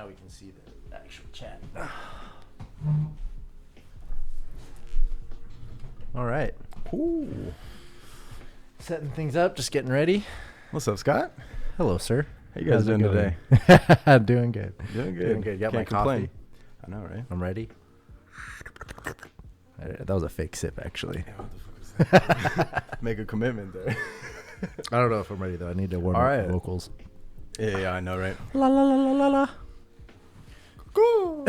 now we can see the actual chat. All right. Ooh. Setting things up, just getting ready. What's up, Scott? Hello, sir. How you guys doing today? I'm doing good. Doing good. Doing good. Got my Can't complain. coffee. I know, right? I'm ready. That was a fake sip, actually. Yeah, what the fuck is that? Make a commitment there. I don't know if I'm ready, though. I need to warm All up right. the vocals. Yeah, I know, right? La la la la la la. Cool. All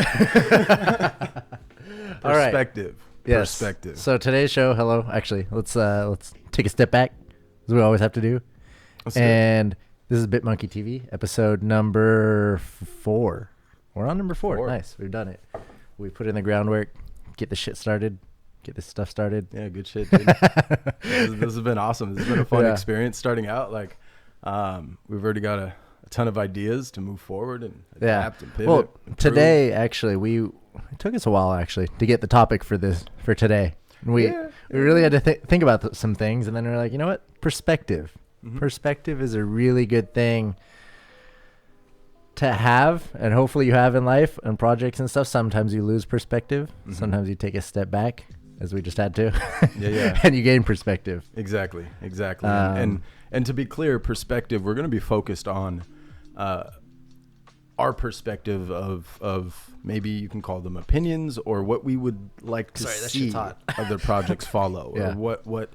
right. Perspective. Yes. Perspective. So today's show, hello. Actually, let's take a step back, as we always have to do. Let's do it. And this is BitmonkeyTV, episode number 4. We're on number 4. 4. Nice. We've done it. We put in the groundwork, get the shit started, get this stuff started. Yeah, good shit, dude. this has been awesome. This has been a fun experience starting out. Like, we've already got a ton of ideas to move forward and adapt and pivot. Well, improve. today, actually, it took us a while, actually, to get the topic for today. We really had to think about some things, and then we're like, you know what? Perspective. Mm-hmm. Perspective is a really good thing to have, and hopefully you have in life and projects and stuff. Sometimes you lose perspective. Mm-hmm. Sometimes you take a step back, as we just had to. Yeah. And you gain perspective. Exactly. And to be clear, perspective, we're going to be focused on our perspective of maybe you can call them opinions or what we would like to see other projects follow. Yeah. Or what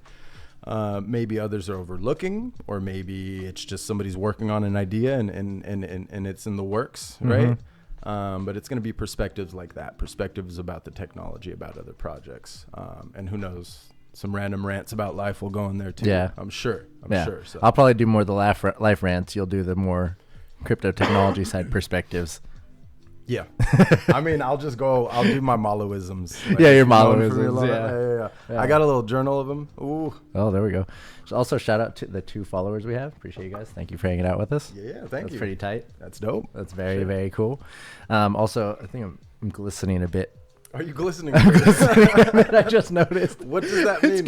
maybe others are overlooking, or maybe it's just somebody's working on an idea and it's in the works, right? But it's going to be perspectives like that. Perspectives about the technology, about other projects, and who knows, some random rants about life will go in there too. Yeah, I'm sure. So. I'll probably do more of the life rants. You'll do the more crypto technology side perspectives. Yeah. I mean, I'll do my Moloisms. Like, your Moloisms. Yeah. I got a little journal of them. Ooh. Oh, there we go. So also, shout out to the 2 followers we have. Appreciate you guys. Thank you for hanging out with us. Yeah, thank you. That's pretty tight. That's dope. That's very, very cool. Also, I think I'm glistening a bit. Are you glistening? I'm glistening a bit. I just noticed. What does that mean?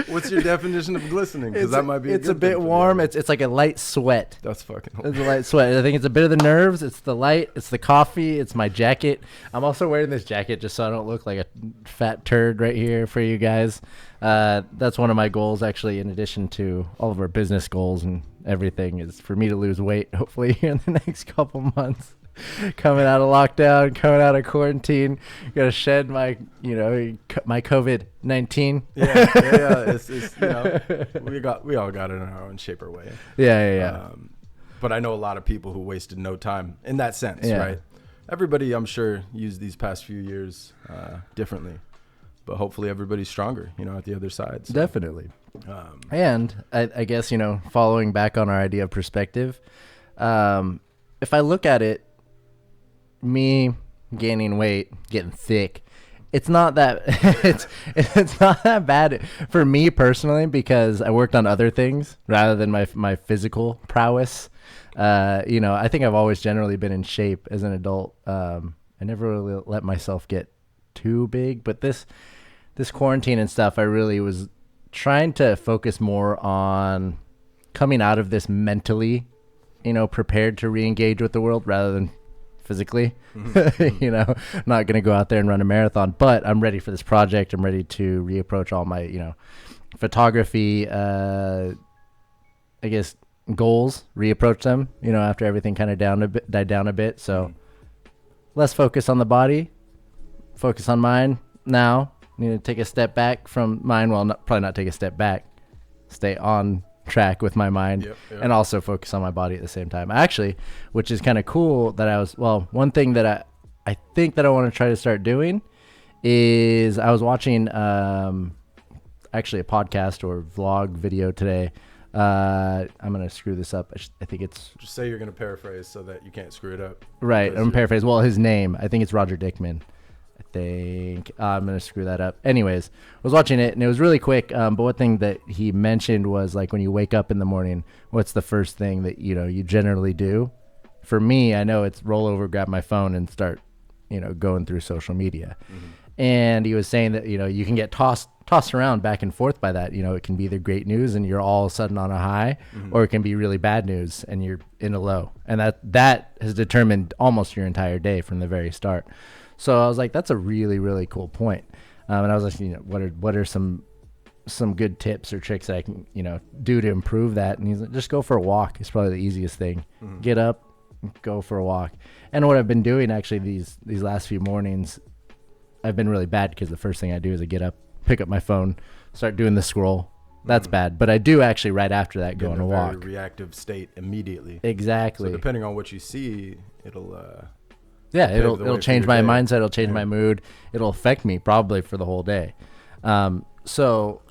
What's your definition of glistening? Because that might be. It's a bit warm. It's like a light sweat. That's fucking. It's a light sweat. I think it's a bit of the nerves. It's the light. It's the coffee. It's my jacket. I'm also wearing this jacket just so I don't look like a fat turd right here for you guys. That's one of my goals, actually, in addition to all of our business goals and everything, is for me to lose weight, hopefully, in the next couple months. Coming out of lockdown, coming out of quarantine, gotta shed my COVID-19. Yeah. It's we all got it in our own shape or way. Yeah. But I know a lot of people who wasted no time in that sense, right? Everybody, I'm sure, used these past few years differently, but hopefully everybody's stronger, at the other side. So. Definitely. And I guess, following back on our idea of perspective, if I look at it, me gaining weight, getting thick, it's not that it's not that bad for me personally, because I worked on other things rather than my physical prowess. I think I've always generally been in shape as an adult. I never really let myself get too big, but this quarantine and stuff, I really was trying to focus more on coming out of this mentally, prepared to re-engage with the world rather than physically. Not going to go out there and run a marathon, but I'm ready for this project. I'm ready to reapproach all my, photography, I guess, goals, reapproach them, after everything kind of died down a bit. So less focus on the body, focus on mine now. Need to take a step back from mine. Well, probably not take a step back, stay on track with my mind. Yep. And also focus on my body at the same time, actually, which is kind of cool that one thing that I think that I want to try to start doing is I was watching actually a podcast or vlog video today. I'm going to screw this up. I think it's just say you're going to paraphrase so that you can't screw it up. Right. I'm paraphrasing. Well, his name, I think it's Roger Dickman. I think I'm going to screw that up. Anyways, I was watching it and it was really quick. But one thing that he mentioned was, like, when you wake up in the morning, what's the first thing that, you generally do? For me, I know it's roll over, grab my phone and start, going through social media. Mm-hmm. And he was saying that, you can get tossed tossed around back and forth by that. You know, it can be the great news and you're all of a sudden on a high, or it can be really bad news and you're in a low. And that has determined almost your entire day from the very start. So I was like, that's a really, really cool point. And I was like, you know, what are some good tips or tricks that I can, you know, do to improve that? And he's like, just go for a walk. It's probably the easiest thing. Get up, go for a walk. And what I've been doing actually these last few mornings, I've been really bad because the first thing I do is I get up, pick up my phone, start doing the scroll. That's bad. But I do actually right after that go on a walk. Very reactive state immediately. Exactly. So depending on what you see, it'll change my mindset. It'll change my mood. It'll affect me probably for the whole day. So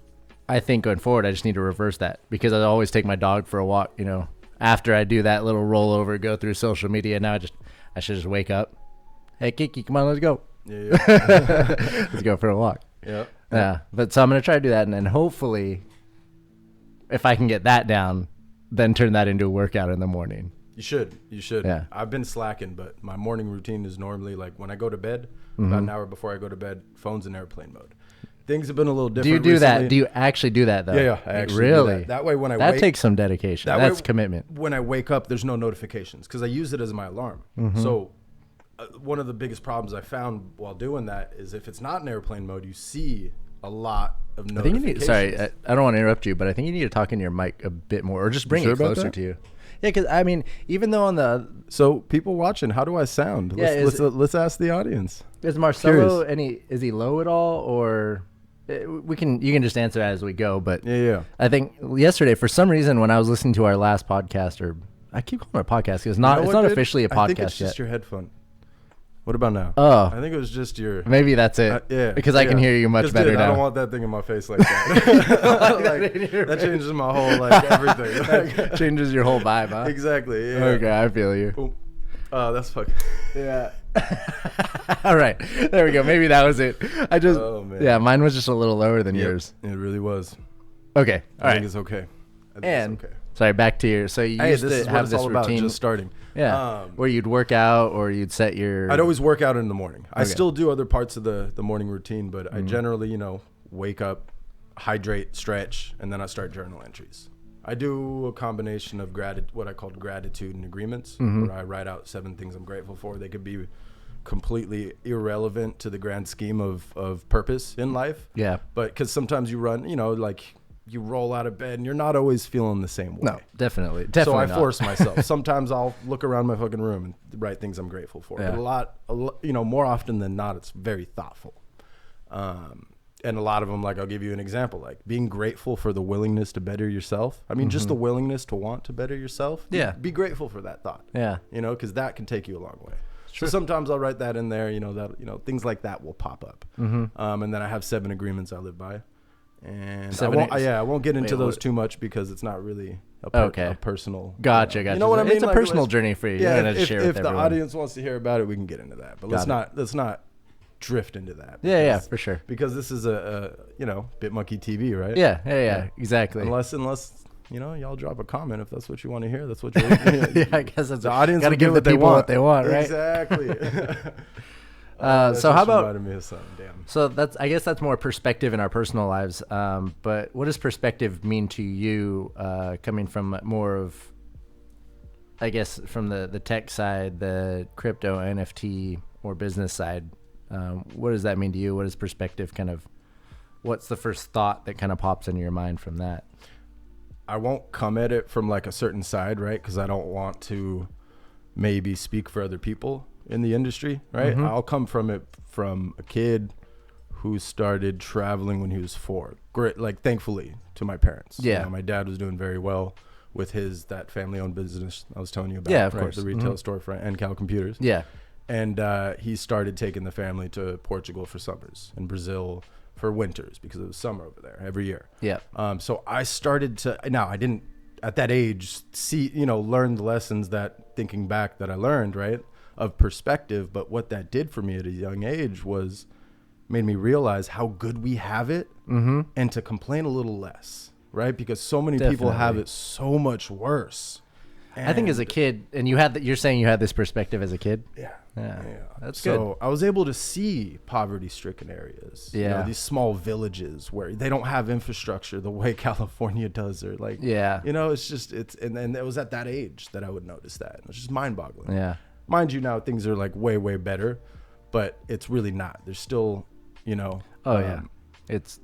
I think going forward, I just need to reverse that, because I always take my dog for a walk, you know, after I do that little rollover, go through social media. Now I should just wake up. Hey, Kiki, come on, let's go. Yeah. Let's go for a walk. Yeah. But so I'm going to try to do that. And then hopefully if I can get that down, then turn that into a workout in the morning. You should. Yeah. I've been slacking, but my morning routine is normally like when I go to bed, about an hour before I go to bed, phone's in airplane mode. Things have been a little different. Do you do recently. that? Do you actually do that though? Yeah. I actually really do that. That way when that takes some dedication. That's commitment. When I wake up, there's no notifications because I use it as my alarm. So one of the biggest problems I found while doing that is if it's not in airplane mode, you see a lot of notifications. I don't want to interrupt you, but I think you need to talk in your mic a bit more, or just bring it closer to you. Yeah, because I mean, even though on the people watching, how do I sound? Yeah, let's ask the audience. Is Marcelo is he low at all, or you can just answer as we go? But yeah. I think yesterday for some reason when I was listening to our last podcast, or I keep calling it a podcast because it's not officially a podcast I think it's just yet. your headphone. What about now? Oh, I think it was just your. Maybe that's it. Yeah, because I can hear you much better now. I don't want that thing in my face like that. That changes my whole everything. That changes your whole vibe, huh? Exactly. Yeah. Okay, I feel you. Boom. That's fucking. Yeah. All right, there we go. Maybe that was it. Mine was just a little lower than yours. It really was. Okay. I think it's okay. Sorry, back to your. So you used to have this routine. Just starting. Yeah. Where you'd work out or you'd set your. I'd always work out in the morning. I still do other parts of the morning routine, but I generally, wake up, hydrate, stretch, and then I start journal entries. I do a combination of what I call gratitude and agreements, where I write out 7 things I'm grateful for. They could be completely irrelevant to the grand scheme of purpose in life. Yeah. But because sometimes you run, you roll out of bed and you're not always feeling the same way. No, definitely. So I force myself. Sometimes I'll look around my fucking room and write things I'm grateful for. Yeah. But a lot, more often than not, it's very thoughtful. And a lot of them, I'll give you an example, being grateful for the willingness to better yourself. I mean, just the willingness to want to better yourself. Yeah. Be grateful for that thought. Yeah. Because that can take you a long way. True. So sometimes I'll write that in there, things like that will pop up. And then I have 7 agreements I live by. And I won't get into those too much because it's not really a personal. Gotcha. You know what I mean? It's a personal journey for you. Yeah. If the audience wants to hear about it, we can get into that. But let's not drift into that. Yeah, for sure. Because this is a BitmonkeyTV, right? Yeah, exactly. Unless y'all drop a comment if that's what you want to hear. That's what you're. Yeah, I guess that's the audience. Got to give the people what they want, right? Exactly. So how about? Damn. So I guess that's more perspective in our personal lives. But what does perspective mean to you, coming from more of, I guess, from the tech side, the crypto, NFT, or business side? What does that mean to you? What is perspective what's the first thought that kind of pops into your mind from that? I won't come at it from a certain side, right? Because I don't want to maybe speak for other people in the industry, right? I'll come from it from a kid who started traveling when he was 4. Great, thankfully to my parents. Yeah. My dad was doing very well with that family-owned business I was telling you about. Yeah, of course. The retail storefront, NCal Computers. Yeah. And he started taking the family to Portugal for summers and Brazil for winters because it was summer over there every year. Yeah. So I started to, now I didn't at that age see, learn the lessons that thinking back that I learned, right, of perspective. But what that did for me at a young age was made me realize how good we have it and to complain a little less, right? Because so many people have it so much worse. I think as a kid, and you're saying you had this perspective as a kid. Yeah. That's good. So I was able to see poverty-stricken areas. Yeah. These small villages where they don't have infrastructure the way California does, or like, and it was at that age that I would notice that. It was just mind-boggling. Yeah. Mind you, now things are like way, way better, but it's really not. There's still, it's.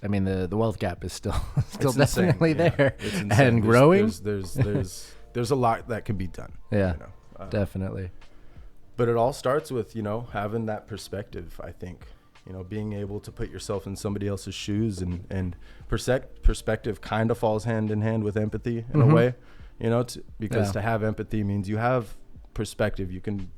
I mean, the wealth gap is still definitely there and growing. There's a lot that can be done. Yeah, definitely. But it all starts with, having that perspective, I think, being able to put yourself in somebody else's shoes, and perspective kind of falls hand in hand with empathy in a way, because to have empathy means you have perspective. You can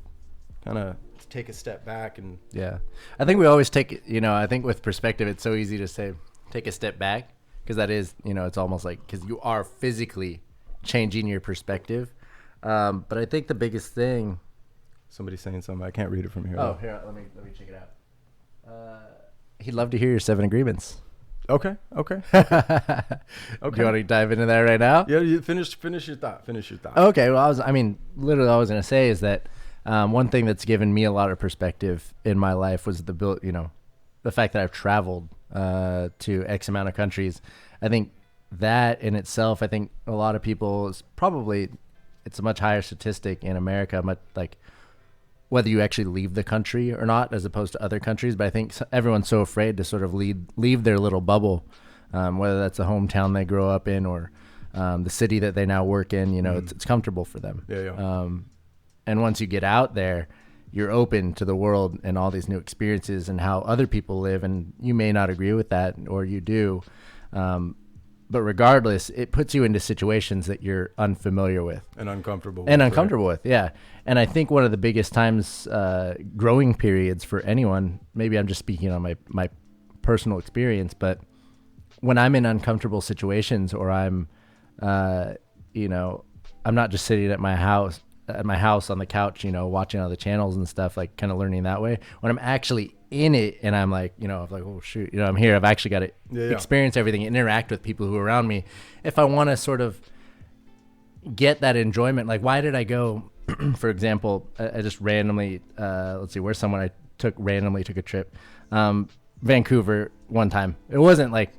kind of take a step back and. Yeah. I think we always I think with perspective, it's so easy to say, take a step back, because that is, it's almost like, because you are physically changing your perspective. But I think the biggest thing. Somebody's saying something. I can't read it from here. Oh, here, let me check it out. He'd love to hear your 7 agreements. Okay. Do you want to dive into that right now? Yeah, you finish your thought. Okay. Well, literally all I was going to say is that one thing that's given me a lot of perspective in my life was the fact that I've traveled to X amount of countries. I think that in itself, I think a lot of people it's a much higher statistic in America, whether you actually leave the country or not, as opposed to other countries. But I think everyone's so afraid to sort of leave their little bubble, whether that's the hometown they grow up in or the city that they now work in. It's comfortable for them. Yeah. And once you get out there, you're open to the world and all these new experiences and how other people live. And you may not agree with that, or you do. But regardless, it puts you into situations that you're unfamiliar with. And uncomfortable with, yeah. And I think one of the biggest times, growing periods for anyone, maybe I'm just speaking on my personal experience, but when I'm in uncomfortable situations, or I'm, I'm not just sitting at my house on the couch, watching all the channels and stuff, like kind of learning that way. When I'm actually in it and I'm like, oh shoot, I'm here. I've actually got to experience everything, interact with people who are around me. If I want to sort of get that enjoyment, like why did I go, for example, I just randomly, let's see, where's someone I randomly took a trip, Vancouver one time. It wasn't like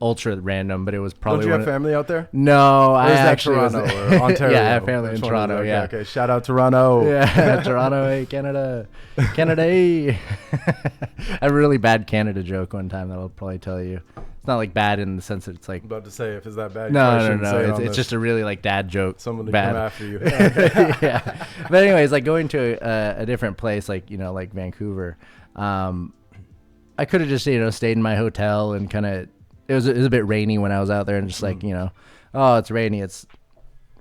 ultra random, but it was probably. Don't you have family out there? No, I actually Toronto or Ontario. Yeah, I have family in Toronto. Okay, shout out Toronto. Yeah, Toronto, hey, Canada, hey. I have a really bad Canada joke one time that I'll probably tell you. It's not like bad in the sense that it's like. I'm about to say, if it's that bad. No. It's just a really like dad joke. Someone to bad. come after you. Yeah, but anyways, like going to a different place, like like Vancouver. I could have just stayed in my hotel and kind of. It was a bit rainy when I was out there, and just like, oh, it's rainy. It's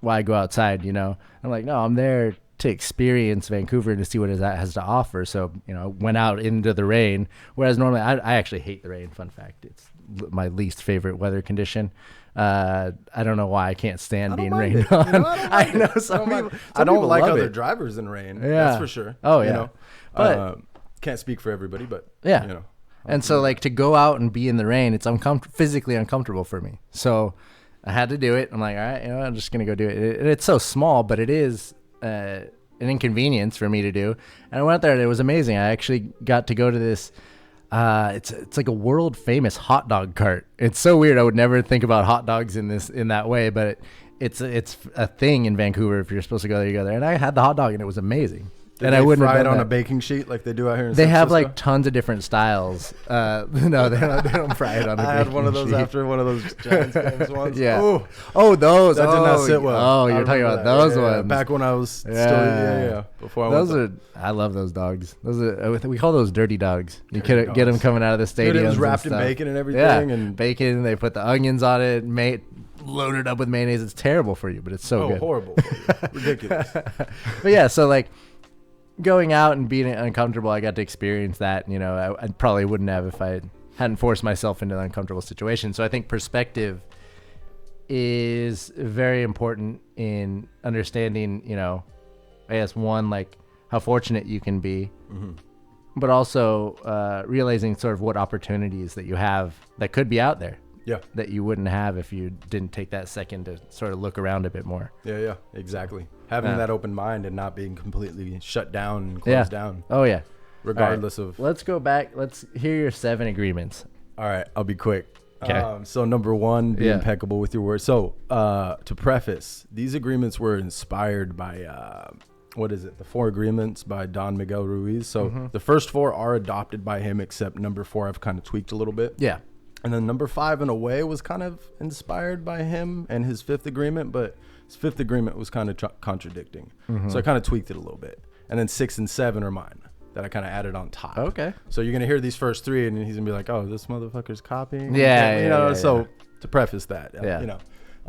why go outside, I'm like, no, I'm there to experience Vancouver and to see what it has to offer. So, went out into the rain, whereas normally I actually hate the rain. Fun fact, it's my least favorite weather condition. I don't know why I can't stand being rained on. I know some people. I don't like other drivers in rain. Yeah. That's for sure. Oh yeah. But can't speak for everybody, but yeah. And so, like, to go out and be in the rain, it's physically uncomfortable for me. So I had to do it. I'm like, all right, I'm just going to go do it. It's so small, but it is an inconvenience for me to do. And I went out there, and it was amazing. I actually got to go to this. It's like a world famous hot dog cart. It's so weird. I would never think about hot dogs in that way, but it's a thing in Vancouver. If you're supposed to go there, you go there. And I had the hot dog, and it was amazing. And I wouldn't fry it on a baking sheet like they do out here in San Francisco? They have like tons of different styles. No, they don't fry it on a baking sheet. I had one of those after one of those Giants games once. Yeah. Oh, those. That did not sit well. Oh, you're talking about those ones. Back when I was still, before I went. I love those dogs. We call those dirty dogs. You could get them coming out of the stadium. It was wrapped in bacon and everything. Yeah, and bacon. They put the onions on it, loaded up with mayonnaise. It's terrible for you, but it's so good. Horrible for you. Ridiculous. But yeah, so like, going out and being uncomfortable, I got to experience that. I probably wouldn't have if I hadn't forced myself into an uncomfortable situation. So I think perspective is very important in understanding, I guess one, like how fortunate you can be, but also realizing sort of what opportunities that you have that could be out there. that you wouldn't have if you didn't take that second to sort of look around a bit more. Yeah, exactly. Having that open mind and not being completely shut down and closed down. Oh, yeah. Regardless of. Let's go back. Let's hear your 7 agreements. All right, I'll be quick. Okay. So number 1, be impeccable with your word. So to preface, these agreements were inspired by what is it? The 4 agreements by Don Miguel Ruiz. So the first 4 are adopted by him, except number 4 I've kind of tweaked a little bit. Yeah. And then number 5 in a way was kind of inspired by him and his 5th agreement, but his 5th agreement was kind of contradicting. So I kind of tweaked it a little bit. And then 6 and 7 are mine that I kind of added on top. Okay. So you're going to hear these first 3 and he's going to be like, oh, this motherfucker's copying. Yeah. So to preface that,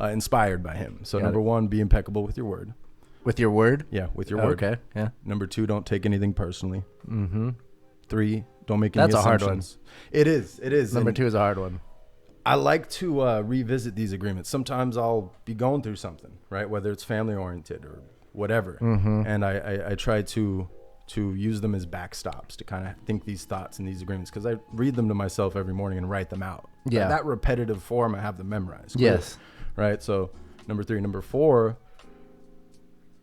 inspired by him. So number 1, be impeccable with your word. With your word? Yeah, with your word. Okay. Yeah. Number 2, don't take anything personally. 3, don't make That's any assumptions. a hard one. It is. Number 2 is a hard one. I like to revisit these agreements. Sometimes I'll be going through something, right? Whether it's family oriented or whatever. And I try to use them as backstops to kind of think these thoughts and these agreements, because I read them to myself every morning and write them out. Yeah. That repetitive form, I have them memorized. Yes. Right. So number 3, number 4,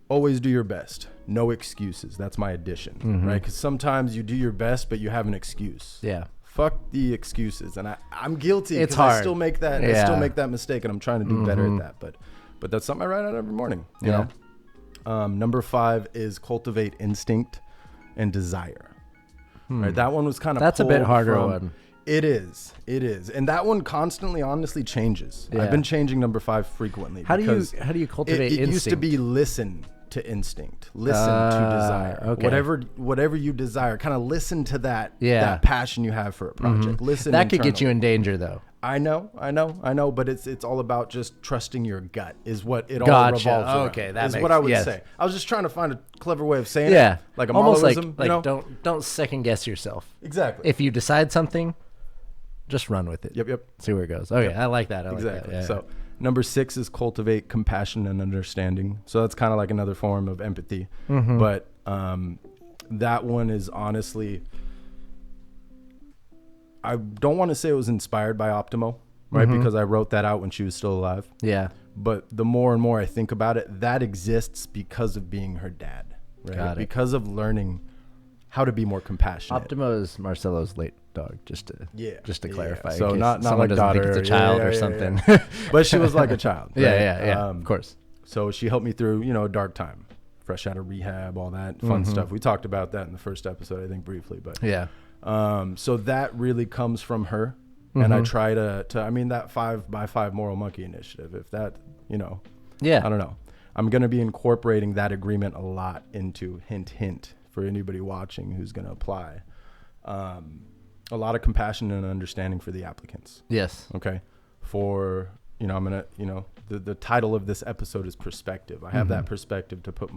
always do your best. No excuses. That's my addition, right? Because sometimes you do your best, but you have an excuse. Yeah. Fuck the excuses, and I'm guilty. It's hard. I still make that. I still make that mistake, and I'm trying to do better at that. But that's something I write out every morning. You know. Number 5 is cultivate instinct and desire. Right. That one was kind of. That's a bit harder one. It is, and that one constantly, honestly changes. Yeah. I've been changing number 5 frequently. How do you cultivate instinct? It used to be listen to instinct, listen to desire. Okay. Whatever you desire, kind of listen to that passion you have for a project. Listen. That could get you in danger, though. I know, but it's all about just trusting your gut is what it all revolves Gotcha. around. Okay, that is makes- what I would yes. say. I was just trying to find a clever way of saying Yeah. it, like a almost modelism, like you know? don't second guess yourself. Exactly. If you decide something, just run with it. Yep. See where it goes. Okay, I like that. I like Exactly. that. Yeah. So number 6 is cultivate compassion and understanding. So that's kind of like another form of empathy. But that one is honestly, I don't want to say it was inspired by Optimo, right? Because I wrote that out when she was still alive. Yeah. But the more and more I think about it, that exists because of being her dad, right? Got it. Because of learning how to be more compassionate. Optimo is Marcelo's late dog, just to clarify. So in case not someone like doesn't daughter. think it's a child or Yeah. something. But she was like a child. Right? Yeah. Of course. So she helped me through, a dark time, fresh out of rehab, all that fun stuff. We talked about that in the first episode, I think briefly, but Yeah. so that really comes from her. And I try to I mean, that 5x5 Moral Monkey initiative, if that, Yeah. I don't know. I'm going to be incorporating that agreement a lot into hint for anybody watching who's going to apply. A lot of compassion and understanding for the applicants. Yes. Okay. For, I'm going to, the title of this episode is perspective. I have that perspective to put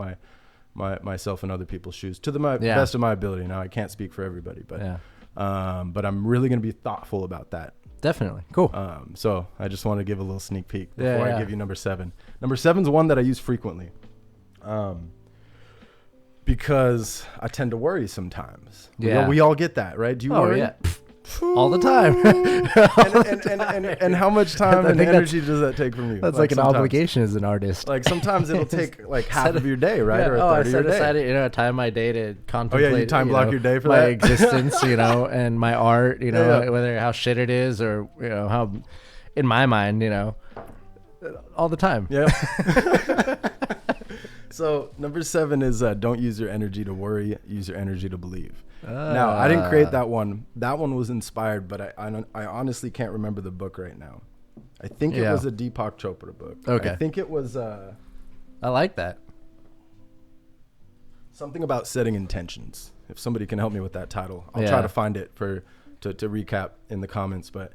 myself in other people's shoes to the best of my ability. Now I can't speak for everybody, but, but I'm really going to be thoughtful about that. Definitely. Cool. So I just want to give a little sneak peek before I give you number 7. Number 7 is one that I use frequently. Because I tend to worry sometimes. Yeah. We all get that, right? Do you worry? Yeah. All the time. and how much time and energy does that take from you? That's like an sometimes. obligation as an artist. Like sometimes it'll take like half of your day, right? Yeah. Or a third I of your set day. aside a time of my day to contemplate. you time block your day for my that? existence, and my art, whether how shit it is or how, in my mind, all the time. Yeah. So number 7 is don't use your energy to worry. Use your energy to believe. Now, I didn't create that one. That one was inspired, but I honestly can't remember the book right now. I think it was a Deepak Chopra book. Okay. I think it was I like that. something about setting intentions. If somebody can help me with that title, I'll try to find it to recap in the comments, but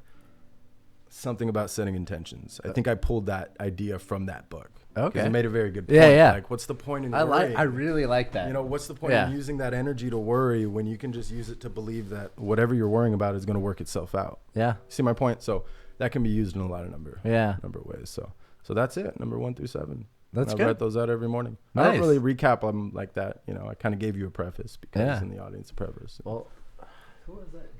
something about setting intentions. I think I pulled that idea from that book. Okay. It made a very good point. Yeah. Like, what's the point in worrying? I really like that. What's the point in using that energy to worry when you can just use it to believe that whatever you're worrying about is going to work itself out? Yeah. See my point? So that can be used in a lot of number of ways. So that's it. Number 1 through 7. That's I good. write those out every morning. Nice. I don't really recap them like that. I kind of gave you a preface because in the audience a preface. Well, who was that?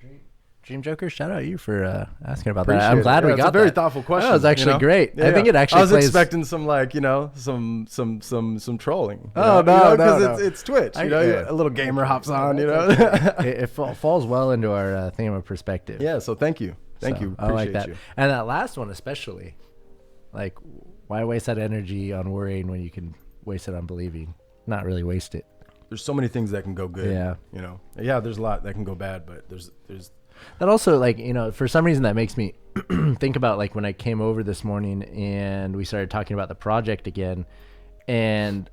Dream Joker, shout out you for asking about Appreciate that. I'm glad it. we Yeah, got it's a very that. thoughtful question. That was actually great. Yeah, I think it actually I was plays... expecting some like, some trolling. Oh, no, because it's Twitch. Yeah. A little gamer hops on. it falls well into our theme of perspective. Yeah. So thank you. Thank you. I like Appreciate that. you. And that last one especially, like, why waste that energy on worrying when you can waste it on believing? Not really waste it. There's so many things that can go good. Yeah. Yeah. There's a lot that can go bad, but there's. That also, like, for some reason that makes me think about, like, when I came over this morning and we started talking about the project again, and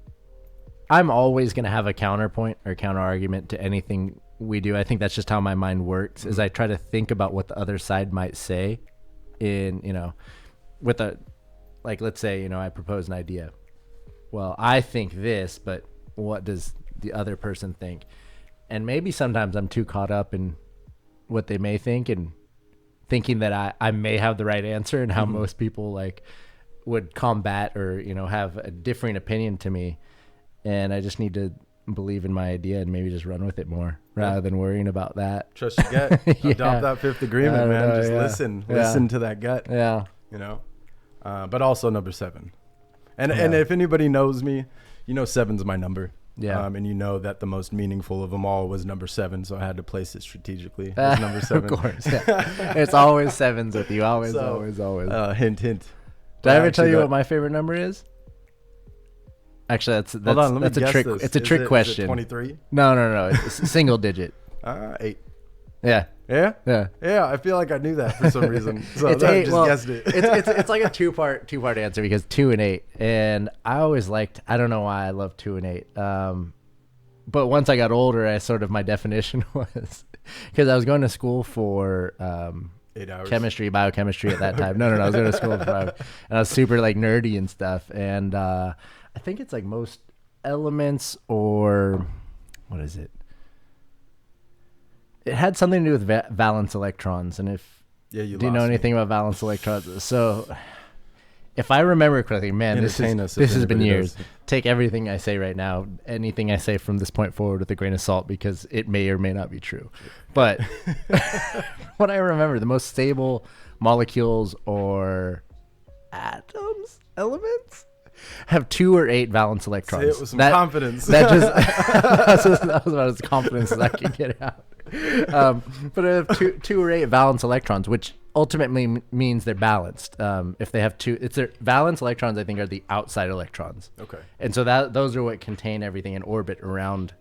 I'm always going to have a counterpoint or counter argument to anything we do. I think that's just how my mind works, is I try to think about what the other side might say in, with a, like, let's say, I propose an idea. Well, I think this, but what does the other person think? And maybe sometimes I'm too caught up in what they may think and thinking that I may have the right answer, and how most people like would combat or have a differing opinion to me, and I just need to believe in my idea and maybe just run with it more rather than worrying about that. Trust your gut. Adopt that fifth agreement, man. Just listen to that gut. But also number 7, and if anybody knows me, 7's my number. Yeah. And that the most meaningful of them all was number 7, so I had to place it strategically as number 7. Of course. Yeah. It's always 7s with you. Always. Hint. Did I ever tell you what my favorite number is? Actually, that's a trick. It's a trick question. 23? No. It's a single digit. 8. Yeah. Yeah? Yeah. Yeah, I feel like I knew that for some reason. So it's I 8. just guessed it. it's like a two-part answer, because 2 and 8. And I always liked, I don't know why I love 2 and 8. But once I got older, my definition was, because I was going to school for 8 hours. Biochemistry at that time. No, I was going to school for 5. And I was super like nerdy and stuff. And I think it's like most elements, or what is it? It had something to do with valence electrons, and do you know anything about valence electrons? So, if I remember correctly, man, this has been years. Take everything I say right now, anything I say from this point forward, with a grain of salt, because it may or may not be true. But what I remember, the most stable molecules or elements have 2 or 8 valence electrons. Say it with some confidence. That was about as confidence as I could get out. But I have 2 or 8 valence electrons, which ultimately means they're balanced. If they have 2, it's their valence electrons, I think, are the outside electrons. Okay. And so those are what contain everything and orbit around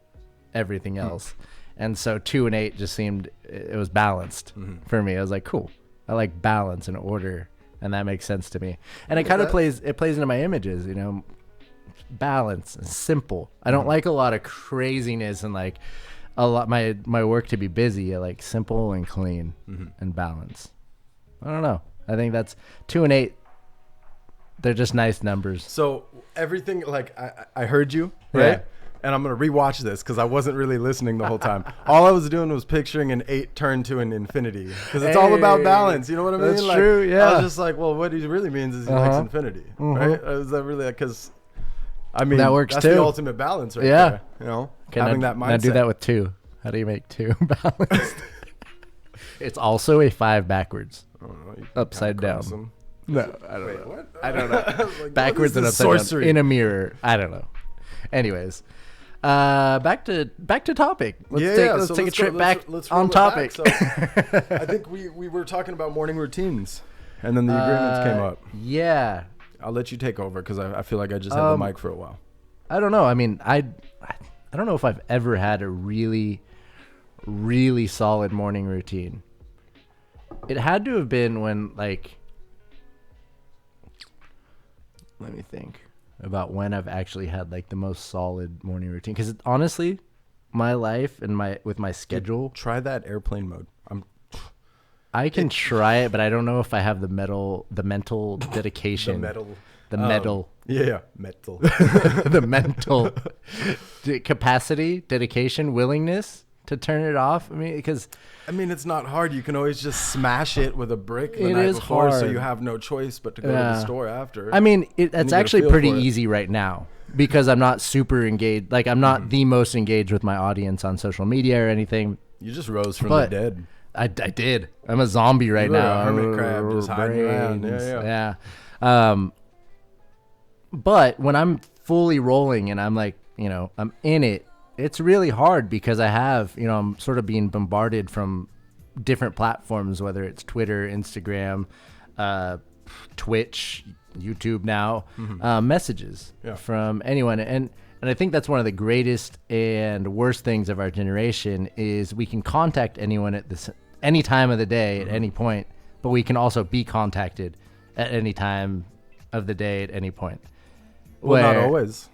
everything else. And so 2 and 8 just seemed, it was balanced for me. I was like, cool. I like balance and order, and that makes sense to me. And it kind of plays into my images, balance and simple. I don't like a lot of craziness and like a lot my work to be busy. I like simple and clean and balance. I don't know. I think that's 2 and 8. They're just nice numbers. So everything, like I heard you, right? Yeah. And I'm going to rewatch this because I wasn't really listening the whole time. All I was doing was picturing an 8 turn to an infinity, because it's all about balance. You know what I mean? That's true, yeah. I was just like, well, what he really means is he likes infinity, right? Is that really, because, I mean, that works that's too. The ultimate balance right there. Having that mindset. Now do that with 2. How do you make 2 balanced? It's also a 5 backwards. I don't know, upside down. No, I don't know. What? I don't know. Like, backwards and upside down in a mirror. I don't know. Anyways, back to topic. Let's take a trip back on topic. So, I think we were talking about morning routines, and then the agreements came up. Yeah. I'll let you take over, because I feel like I just had the mic for a while. I don't know. I mean, I don't know if I've ever had a really, really solid morning routine. It had to have been when, like, let me think about when I've actually had like the most solid morning routine. Because honestly, my life and with my schedule. Try that airplane mode. I can try it, but I don't know if I have the mental dedication. The mental. Yeah, mental. The mental capacity, dedication, willingness to turn it off. I mean, it's not hard. You can always just smash it with a brick the night before, so you have no choice but to go to the store after. I mean, that's actually pretty easy right now, because I'm not super engaged. Like, I'm not the most engaged with my audience on social media or anything. You just rose from the dead. I did. I'm a zombie right You were now. a hermit crab just hiding around. Yeah. But when I'm fully rolling and I'm like, I'm in it, it's really hard because I have, I'm sort of being bombarded from different platforms, whether it's Twitter, Instagram, Twitch, YouTube now, messages from anyone. And I think that's one of the greatest and worst things of our generation is we can contact anyone at any time of the day at any point, but we can also be contacted at any time of the day at any point. Well, not always.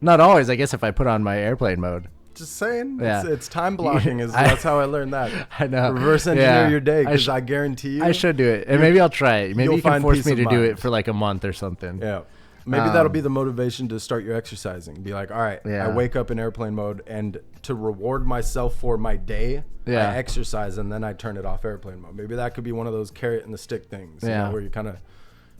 Not always. I guess if I put on my airplane mode. Just saying. Yeah. It's time blocking. That's how I learned that. I know. Reverse engineer your day because I guarantee you. I should do it. And maybe I'll try it. Maybe you can force me to do it for like a month or something. Yeah. Maybe that'll be the motivation to start your exercising. Be like, all right, I wake up in airplane mode, and to reward myself for my day, I exercise, and then I turn it off airplane mode. Maybe that could be one of those carrot and the stick things, where you kind of,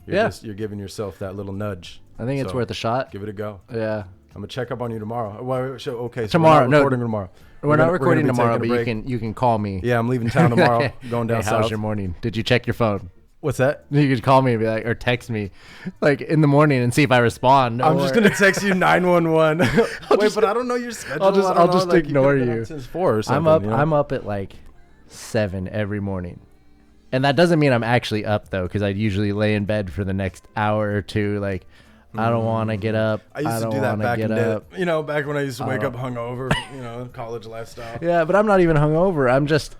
you're giving yourself that little nudge. I think it's worth a shot. Give it a go. Yeah. I'm gonna check up on you tomorrow. Well, okay, so tomorrow. We're not recording tomorrow. We're not recording tomorrow, but you can call me. Yeah, I'm leaving town tomorrow, going down south. How's your morning? Did you check your phone? What's that? You could call me and be like, or text me, like in the morning and see if I respond. I'm just gonna text you 911. Wait, but I don't know your schedule. I'll just ignore you. Since 4 or something. I'm up at like 7 every morning, and that doesn't mean I'm actually up though, because I usually lay in bed for the next hour or two. Like, I don't want to get up. I used to do that back in the day. Back when I used to wake up hungover. College lifestyle. Yeah, but I'm not even hungover. I'm just.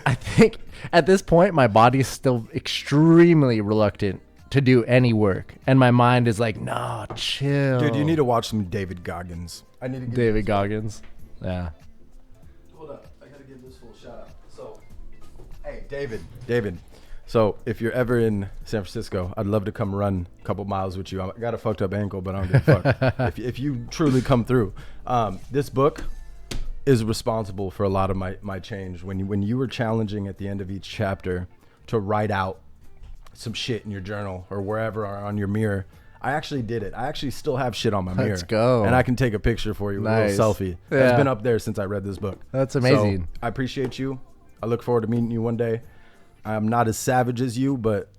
I think at this point my body's still extremely reluctant to do any work, and my mind is like, "No, chill." Dude, you need to watch some David Goggins. I need to give David Goggins. Yeah. Hold up, I gotta give this full shout out. So, hey, David. So if you're ever in San Francisco, I'd love to come run a couple miles with you. I got a fucked up ankle, but I don't give a fuck. if you truly come through, this book is responsible for a lot of my change. When you were challenging at the end of each chapter to write out some shit in your journal or wherever or on your mirror, I actually did it. I actually still have shit on my mirror. Let's go. And I can take a picture for you with a little selfie. Yeah. It's been up there since I read this book. That's amazing. So, I appreciate you. I look forward to meeting you one day. I'm not as savage as you, but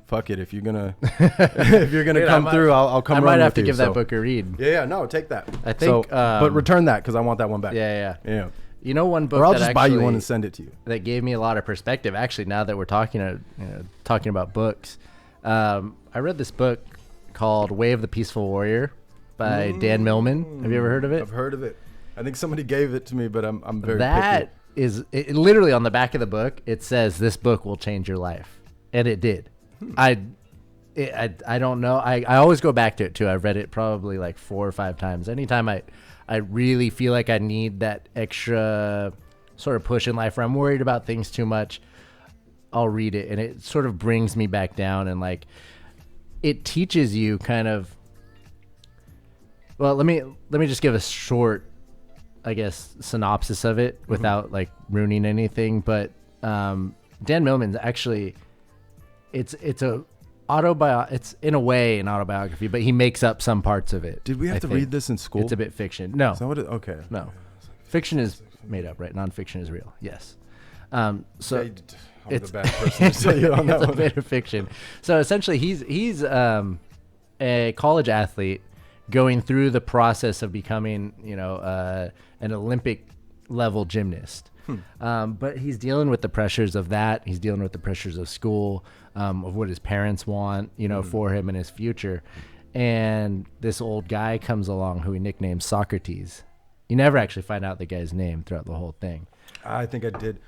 fuck it. If you're gonna come through, I'll come. I might have to give that book a read. Yeah, no, take that. I think, but return that because I want that one back. Yeah. One book. Or I'll just buy you one and send it to you. That gave me a lot of perspective. Actually, now that we're talking about books, I read this book called "Way of the Peaceful Warrior" by Dan Millman. Have you ever heard of it? I've heard of it. I think somebody gave it to me, but I'm very picky. Is it, literally on the back of the book. It says this book will change your life, and it did. I don't know. I always go back to it too. I've read it probably like 4 or 5 times. Anytime I really feel like I need that extra sort of push in life, where I'm worried about things too much, I'll read it, and it sort of brings me back down, and like it teaches you kind of. Well, let me just give a short, I guess, synopsis of it without like ruining anything. But Dan Millman's actually, it's a it's in a way an autobiography, but he makes up some parts of it. Did we have to read this in school? It's a bit fiction. No. Is that what okay. No. Fiction is made up, right? Nonfiction is real. Yes. So yeah, I'm the bad person to tell you on that it's one. a bit of fiction. So essentially, he's a college athlete going through the process of becoming, an Olympic level gymnast. But he's dealing with the pressures of that. He's dealing with the pressures of school, of what his parents want, for him in his future. And this old guy comes along who he nicknames Socrates. You never actually find out the guy's name throughout the whole thing. I think I did.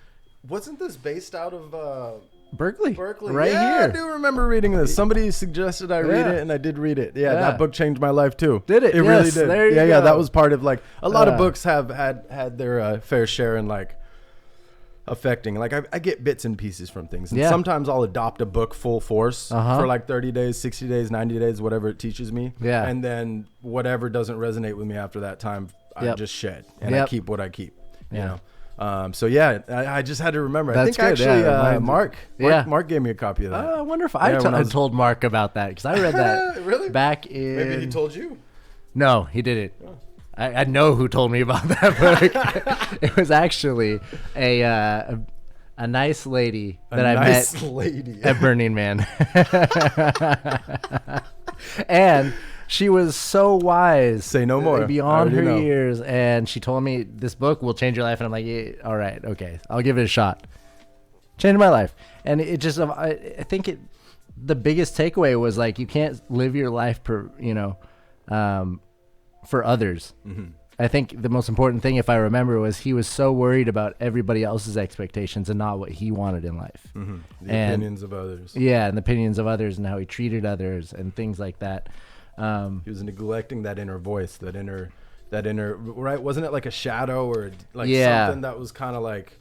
Wasn't this based out of Berkeley? Right here. I do remember reading this. Somebody suggested I read it, and I did read it. Yeah, that book changed my life too. Did it? It really did. There you go. Yeah. That was part of like a lot of books have had their fair share in like affecting. Like I get bits and pieces from things, and sometimes I'll adopt a book full force for like 30 days, 60 days, 90 days, whatever it teaches me. Yeah. And then whatever doesn't resonate with me after that time, I just shed and I keep what I keep. You know. So I just had to remember. That's I think good. actually Mark gave me a copy of that. I wonder if I told Mark about that, because I read that really back in. Maybe he told you. No, he didn't. Oh. I know who told me about that book. It was actually a a nice lady that A I nice met lady. at Burning Man. And she was so wise. Say no more. Beyond I her already know. years. And she told me this book will change your life. And I'm like, yeah, all right, okay, I'll give it a shot. Changed my life. And it just, I think the biggest takeaway was like, you can't live your life for others. Mm-hmm. I think the most important thing, if I remember, was he was so worried about everybody else's expectations and not what he wanted in life. Mm-hmm. The opinions of others. Yeah, and the opinions of others and how he treated others and things like that. He was neglecting that inner voice, that inner, right? Wasn't it like a shadow or like something that was kind of like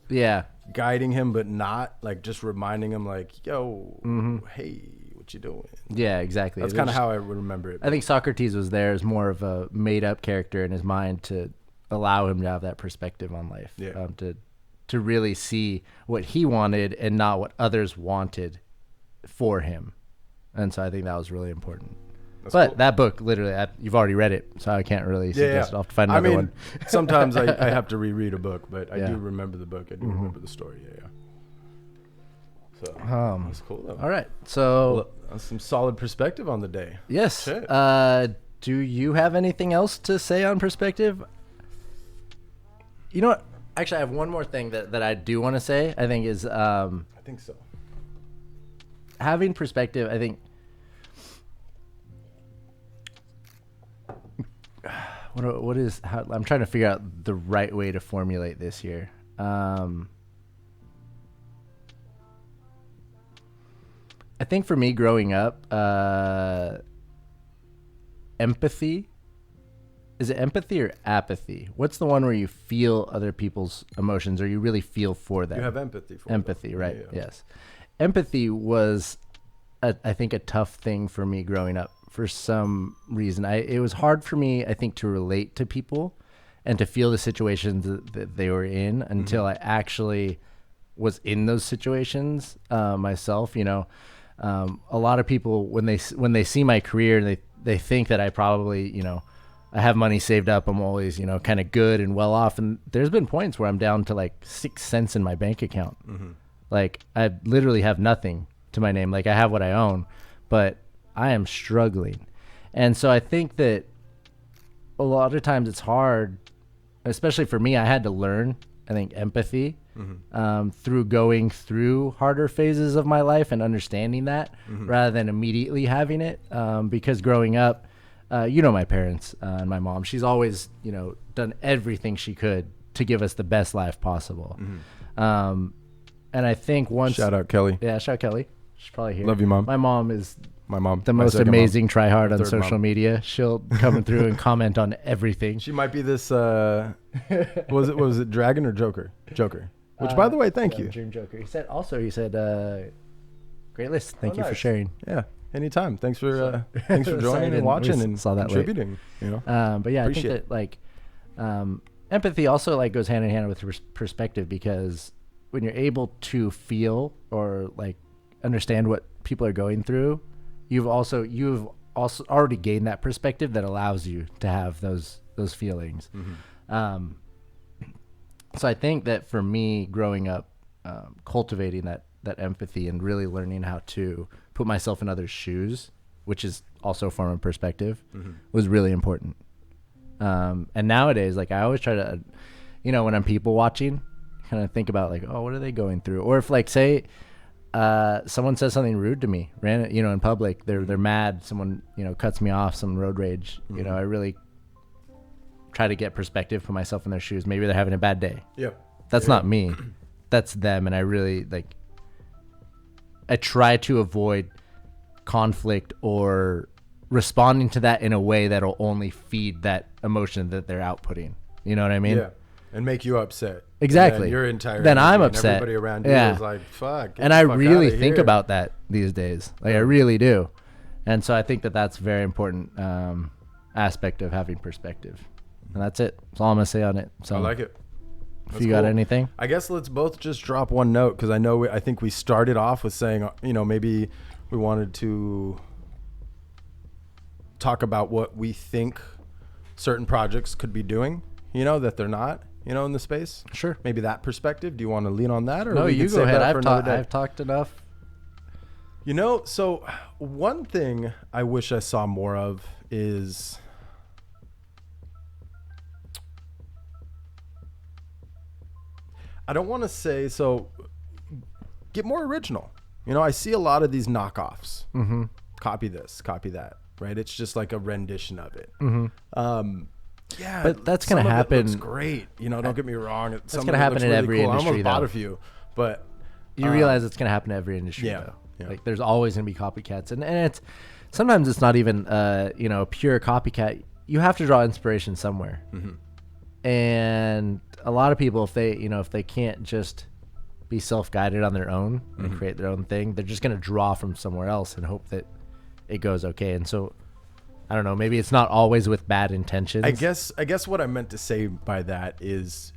guiding him, but not like just reminding him like, yo, hey, what you doing? Yeah, exactly. That's kind of how I would remember it. I think Socrates was there as more of a made up character in his mind to allow him to have that perspective on life. Yeah. To really see what he wanted and not what others wanted for him. And so I think that was really important. That's cool. That book, literally, you've already read it, so I can't really suggest it. I'll have to find another one. Sometimes I have to reread a book, but I do remember the book. I do remember the story. Yeah. So that's cool, though. All right. So that's some solid perspective on the day. Yes. Do you have anything else to say on perspective? You know what? Actually, I have one more thing that I do want to say. I think is I think so. Having perspective, I think. What is how I'm trying to figure out the right way to formulate this here. I think for me growing up, empathy. Is it empathy or apathy? What's the one where you feel other people's emotions or you really feel for them? You have empathy for empathy, them. Right? Yeah. Yes. Empathy was, I think, a tough thing for me growing up. For some reason, it was hard for me, I think, to relate to people and to feel the situations that they were in until I actually was in those situations myself. You know, a lot of people when they see my career, they think that I probably, you know, I have money saved up. I'm always, you know, kind of good and well off. And there's been points where I'm down to like 6 cents in my bank account. Mm-hmm. Like I literally have nothing to my name. Like I have what I own, but I am struggling. And so I think that a lot of times it's hard, especially for me. I had to learn, I think, empathy through going through harder phases of my life and understanding that rather than immediately having it. Because growing up, you know, my parents and my mom, she's always, you know, done everything she could to give us the best life possible. And I think once... Shout out Kelly. Yeah, shout out Kelly. She's probably here. Love you, Mom. My mom is... My mom. The most amazing tryhard on social mom. media. She'll come through and comment on everything. She might be this, was it Dragon or Joker? Joker. Which, by the way, thank you. Dream Joker. He said, great list. Thank you for sharing. Yeah. Anytime. Thanks for joining and watching and contributing. You know. But yeah, I think that like empathy also like goes hand in hand with perspective, because when you're able to feel or like understand what people are going through, you've also already gained that perspective that allows you to have those feelings. So I think that for me growing up, cultivating that empathy and really learning how to put myself in others' shoes, which is also a form of perspective, was really important. And nowadays, like I always try to, you know, when I'm people watching, kind of think about like, oh, what are they going through? Or if like, say, someone says something rude to me, you know, in public, they're mad. Someone, you know, cuts me off, some road rage. You know, I really try to get perspective, put myself in their shoes. Maybe they're having a bad day. Yeah. That's not me. That's them. And I really I try to avoid conflict or responding to that in a way that'll only feed that emotion that they're outputting. You know what I mean? Yeah. And make you upset. Exactly. Your entire then I'm upset. Everybody around you is like, fuck. And I really think about that these days. Like I really do. And so I think that that's a very important aspect of having perspective. And that's it. That's all I'm going to say on it. So I like it. If you got anything? I guess let's both just drop one note, because I think we started off with saying, you know, maybe we wanted to talk about what we think certain projects could be doing, you know, that they're not. in the space? Sure. Maybe that perspective. Do you want to lean on that, or no? we You could go save ahead. that for another day? I've talked enough. So one thing I wish I saw more of is I don't want to say get more original. I see a lot of these knockoffs. Mm-hmm. Copy this, copy that, right? It's just like a rendition of it. Mm-hmm. Yeah, but that's going to happen. It looks great. Don't get me wrong. That's going to happen in every industry. I almost bought a few, but you realize it's going to happen in every industry, though. Yeah. Like there's always going to be copycats, and it's sometimes it's not even a pure copycat. You have to draw inspiration somewhere, and a lot of people, if they can't just be self-guided on their own and create their own thing, they're just going to draw from somewhere else and hope that it goes okay. And so I don't know, maybe it's not always with bad intentions. I guess what I meant to say by that is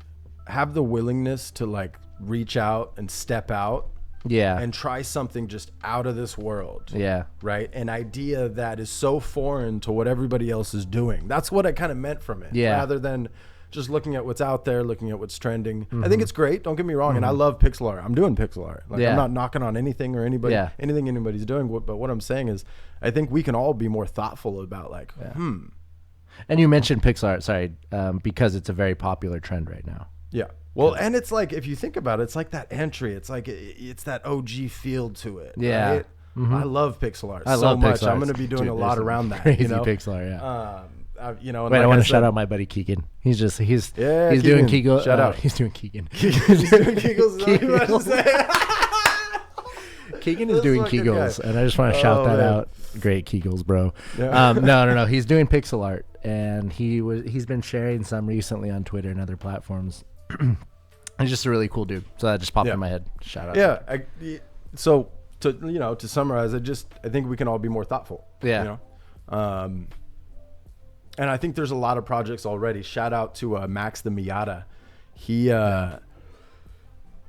have the willingness to like reach out and step out. Yeah. And try something just out of this world. Yeah. Right? An idea that is so foreign to what everybody else is doing. That's what I kind of meant from it. Yeah. Rather than just looking at what's out there, looking at what's trending. I think it's great. Don't get me wrong. And I love pixel art. I'm doing pixel art. Like I'm not knocking on anything or anybody, anything anybody's doing. But what I'm saying is I think we can all be more thoughtful about like, And you mentioned pixel art, sorry, because it's a very popular trend right now. Yeah. Well, and it's like, if you think about it, it's like that entry. It's like, it's that OG feel to it. Yeah. Right? I love pixel art I so love much. pixel art. I'm going to be doing a lot around that. Crazy pixel art, and Wait, like I want to shout out my buddy Keegan. He's doing Kegel. Shout out. He's doing Keegan. He's doing Kegels. Is that what you were about to say? Keegan is doing Kegels, and I just want to shout that out. Great Kegels, bro. Yeah. No. He's doing pixel art, and he's been sharing some recently on Twitter and other platforms. He's just a really cool dude. So that just popped in my head. Shout out. Yeah. So to summarize, I think we can all be more thoughtful. Yeah. And I think there's a lot of projects already. Shout out to Max the Miata. He on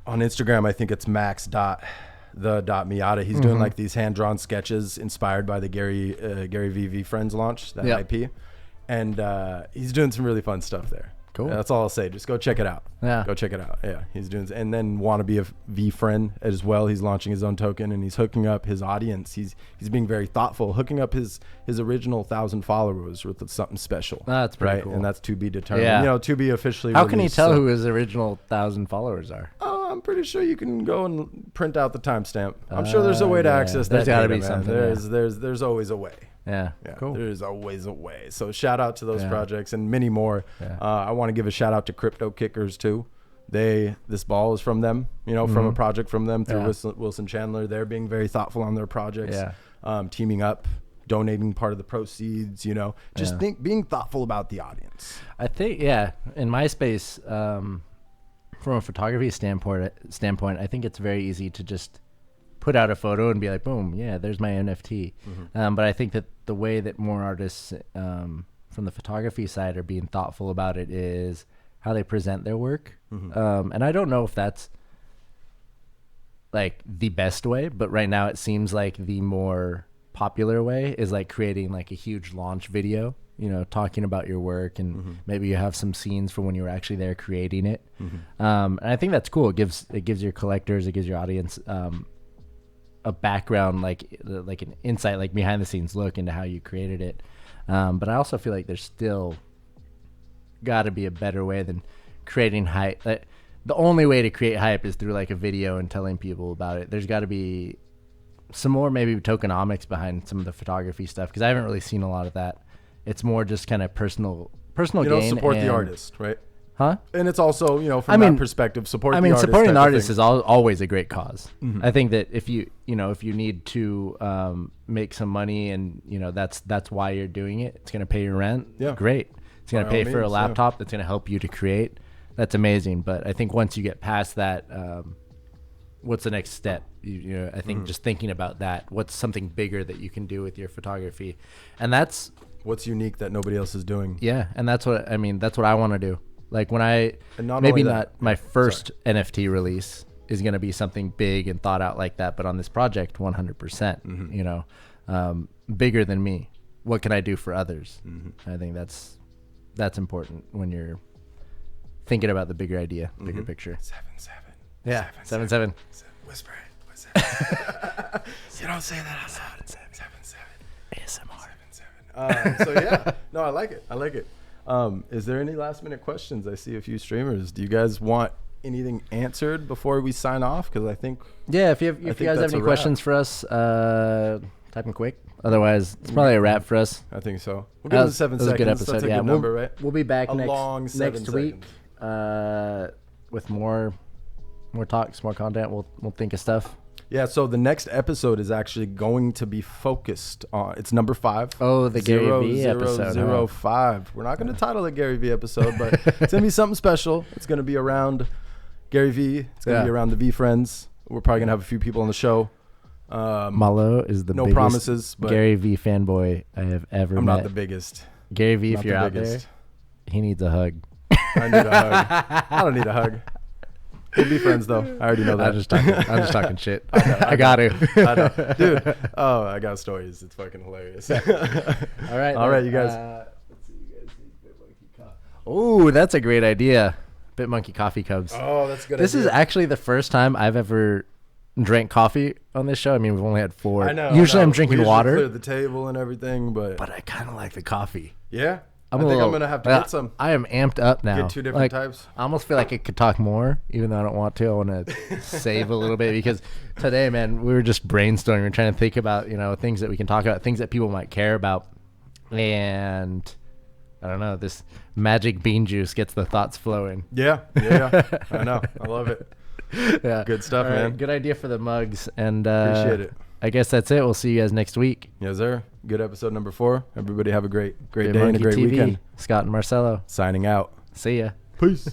Instagram, I think it's max.the.miata. He's doing like these hand-drawn sketches inspired by the Gary VV Friends launch, that IP. And he's doing some really fun stuff there. Cool. That's all I'll say. Just go check it out. Yeah. Go check it out. Yeah. He's doing, and then wanna be a V friend as well. He's launching his own token and he's hooking up his audience. He's being very thoughtful, hooking up his original 1,000 followers with something special. That's pretty cool. And that's to be determined. Yeah. To be officially How released. can he tell who his original 1,000 followers are? Oh, I'm pretty sure you can go and print out the timestamp. I'm sure there's a way to access that. There's got to data, be man. something. There's always a way. Yeah. Cool. There's always a way. So shout out to those Yeah. projects and many more. Yeah. I want to give a shout out to Crypto Kickers too. This ball is from them, from a project from them through Wilson Chandler. They're being very thoughtful on their projects. Yeah. Teaming up, donating part of the proceeds, being thoughtful about the audience. I think, in my space, from a photography standpoint, I think it's very easy to just put out a photo and be like, boom, yeah, there's my NFT. But I think that the way that more artists from the photography side are being thoughtful about it is how they present their work. And I don't know if that's like the best way, but right now it seems like the more popular way is like creating like a huge launch video, talking about your work, and maybe you have some scenes from when you were actually there creating it. And I think that's cool. It gives your collectors, it gives your audience a background, like an insight, like behind the scenes look into how you created it. But I also feel like there's still got to be a better way than creating hype. The only way to create hype is through like a video and telling people about it. There's got to be some more maybe tokenomics behind some of the photography stuff, because I haven't really seen a lot of that. It's more just kind of personal gain. Support the artist, right? Huh? And it's also, from that perspective, support the artist. Supporting the artist is always a great cause. I think that if you need to make some money and, that's why you're doing it, it's going to pay your rent. Yeah. Great. It's going to pay for a laptop that's going to help you to create. That's amazing. But I think once you get past that, what's the next step? I think just thinking about that, what's something bigger that you can do with your photography? And that's what's unique that nobody else is doing. Yeah. And that's what I want to do. Like when my first NFT release is going to be something big and thought out like that, but on this project, 100%, bigger than me. What can I do for others? I think that's important when you're thinking about the bigger idea, bigger picture. 7-7. Yeah, 7-7. Whisper it. 7-7. You don't say that out loud. 7-7. ASMR. So yeah, no, I like it. Is there any last minute questions? I see a few streamers. Do you guys want anything answered before we sign off? Because I think if you guys have any questions for us, type them quick. Otherwise, it's probably a wrap for us. I think so. We'll give it 7 seconds. That was a good episode. That's a good number, right? We'll be back a long next week with more talks, more content. We'll think of stuff. Yeah, so the next episode is actually going to be focused on, it's number 5. Oh, the Gary V episode. 005. We're not going to title it Gary V episode, but it's going to be something special. It's going to be around Gary V. It's going to be around the V Friends. We're probably going to have a few people on the show. Malo is the biggest promises, but Gary V fanboy I have ever met. I'm not the biggest. Gary V, if you're out there, he needs a hug. I need a hug. I don't need a hug. We'll be friends though. I already know that. I'm just talking shit. I got to. I know. Dude. Oh, I got stories. It's fucking hilarious. All right, you guys. Let's see, you guys see BitMonkey Coffee. Oh, that's a great idea. BitMonkey Coffee Cubs. Oh, that's a good. This is actually the first time I've ever drank coffee on this show. I mean, we've only had 4. I know. Usually I'm drinking water. Clear the table and everything, but I kind of like the coffee. Yeah. I think I'm gonna have to get some. I am amped up now. Get 2 different types. I almost feel like I could talk more, even though I don't want to. I want to save a little bit because today, man, we were just brainstorming. We're trying to think about, things that we can talk about, things that people might care about, and I don't know. This magic bean juice gets the thoughts flowing. Yeah. I know. I love it. Yeah. Good stuff, man. Good idea for the mugs, and appreciate it. I guess that's it. We'll see you guys next week. Yes, sir. Good episode number 4. Everybody have a great day and a great BitmonkeyTV, weekend. Scott and Marcelo signing out. See ya. Peace.